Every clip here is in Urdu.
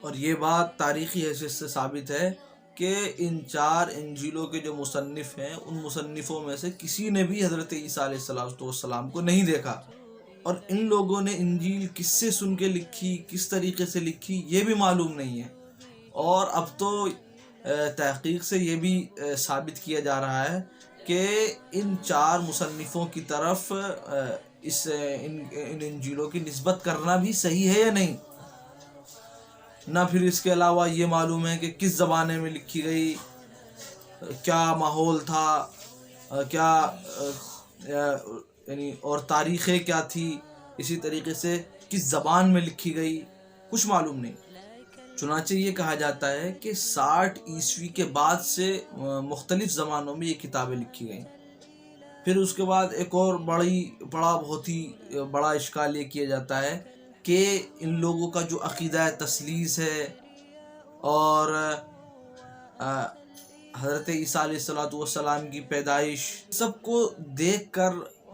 اور یہ بات تاریخی حیثیت سے ثابت ہے کہ ان 4 انجیلوں کے جو مصنف ہیں ان مصنفوں میں سے کسی نے بھی حضرت عیسیٰ علیہ السلام کو نہیں دیکھا، اور ان لوگوں نے انجیل کس سے سن کے لکھی، کس طریقے سے لکھی، یہ بھی معلوم نہیں ہے۔ اور اب تو تحقیق سے یہ بھی ثابت کیا جا رہا ہے کہ ان 4 مصنفوں کی طرف ان انجیلوں کی نسبت کرنا بھی صحیح ہے یا نہیں۔ نہ پھر اس کے علاوہ یہ معلوم ہے کہ کس زمانے میں لکھی گئی، کیا ماحول تھا، کیا یعنی اور تاریخیں کیا تھی، اسی طریقے سے کس زبان میں لکھی گئی، کچھ معلوم نہیں۔ چنانچہ یہ کہا جاتا ہے کہ 60 عیسوی کے بعد سے مختلف زمانوں میں یہ کتابیں لکھی گئیں۔ پھر اس کے بعد ایک اور بہت ہی بڑا اشکال یہ کیا جاتا ہے کہ ان لوگوں کا جو عقیدہ تثلیث ہے اور حضرت عیسیٰ علیہ السلام کی پیدائش، سب کو دیکھ کر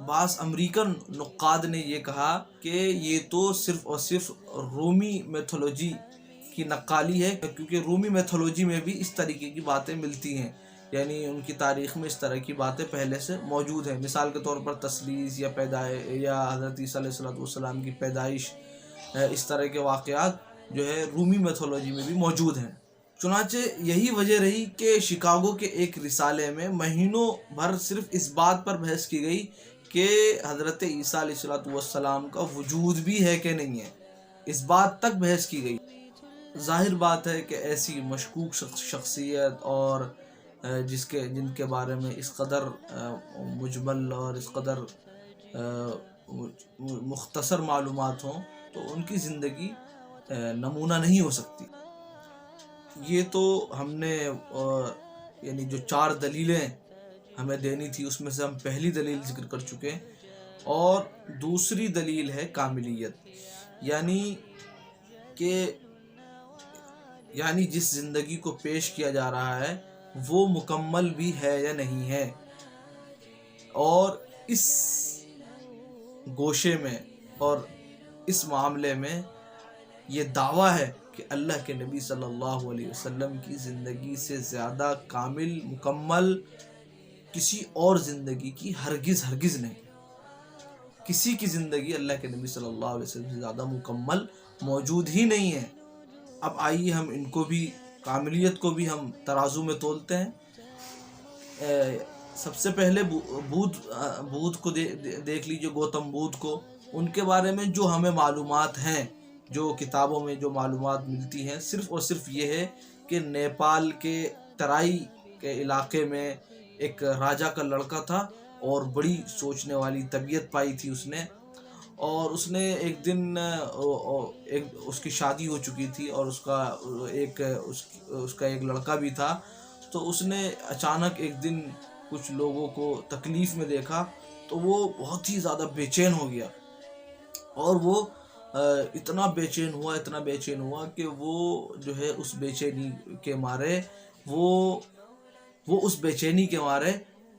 بعض امریکن نقاد نے یہ کہا کہ یہ تو صرف اور صرف رومی میتھولوجی کی نقالی ہے، کیونکہ رومی میتھولوجی میں بھی اس طریقے کی باتیں ملتی ہیں، یعنی ان کی تاریخ میں اس طرح کی باتیں پہلے سے موجود ہیں۔ مثال کے طور پر تثلیث یا حضرت عیسیٰ علیہ السلام کی پیدائش، اس طرح کے واقعات جو ہے رومی میتھولوجی میں بھی موجود ہیں۔ چنانچہ یہی وجہ رہی کہ شکاگو کے ایک رسالے میں مہینوں بھر صرف اس بات پر بحث کی گئی کہ حضرت عیسیٰ علیہ السلام کا وجود بھی ہے کہ نہیں ہے، اس بات تک بحث کی گئی۔ ظاہر بات ہے کہ ایسی مشکوک شخصیت اور جن کے بارے میں اس قدر مجمل اور اس قدر مختصر معلومات ہوں تو ان کی زندگی نمونہ نہیں ہو سکتی۔ یہ تو ہم نے یعنی جو 4 دلیلیں ہمیں دینی تھی اس میں سے ہم پہلی دلیل ذکر کر چکے ہیں، اور دوسری دلیل ہے کاملیت، یعنی جس زندگی کو پیش کیا جا رہا ہے وہ مکمل بھی ہے یا نہیں ہے۔ اور اس گوشے میں اور اس معاملے میں یہ دعویٰ ہے کہ اللہ کے نبی صلی اللہ علیہ وسلم کی زندگی سے زیادہ کامل، مکمل کسی اور زندگی کی ہرگز نہیں۔ کسی کی زندگی اللہ کے نبی صلی اللہ علیہ وسلم سے زیادہ مکمل موجود ہی نہیں ہے۔ اب آئیے ہم ان کو بھی، کاملیت کو بھی ہم ترازو میں تولتے ہیں۔ سب سے پہلے بدھ کو دیکھ لیجیے، گوتم بدھ کو، ان کے بارے میں جو ہمیں معلومات ہیں، جو کتابوں میں جو معلومات ملتی ہیں، صرف اور صرف یہ ہے کہ نیپال کے ترائی کے علاقے میں ایک راجا کا لڑکا تھا اور بڑی سوچنے والی طبیعت پائی تھی اس نے، اور اس نے ایک دن اس کی شادی ہو چکی تھی اور اس کا ایک لڑکا بھی تھا، تو اس نے اچانک ایک دن کچھ لوگوں کو تکلیف میں دیکھا تو وہ بہت ہی زیادہ بے چین ہو گیا، اور وہ اتنا بے چین ہوا کہ وہ جو ہے اس بے چینی کے مارے وہ اس بے چینی کے مارے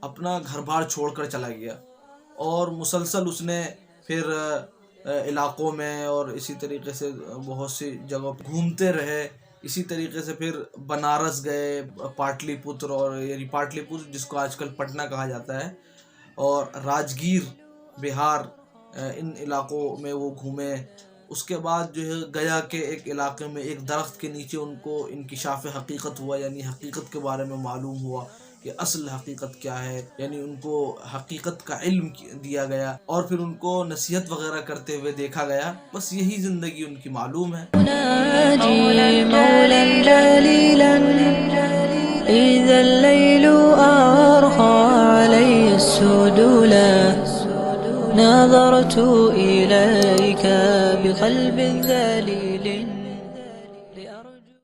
اپنا گھر بار چھوڑ کر چلا گیا، اور مسلسل اس نے پھر علاقوں میں اور اسی طریقے سے بہت سی جگہوں پہ گھومتے رہے۔ اسی طریقے سے پھر بنارس گئے، پاٹلی پتر، اور یعنی پاٹلی پتر جس کو آج کل پٹنہ کہا جاتا ہے، اور راجگیر، بہار، ان علاقوں میں وہ گھومے۔ اس کے بعد جو ہے گیا کے ایک علاقے میں ایک درخت کے نیچے ان کو انکشاف حقیقت ہوا، یعنی حقیقت کے بارے میں معلوم ہوا کہ اصل حقیقت کیا ہے، یعنی ان کو حقیقت کا علم دیا گیا، اور پھر ان کو نصیحت وغیرہ کرتے ہوئے دیکھا گیا۔ بس یہی زندگی ان کی معلوم ہے۔ إذا الليل أرخى علي السدولا نظرت إليك بقلب ذليل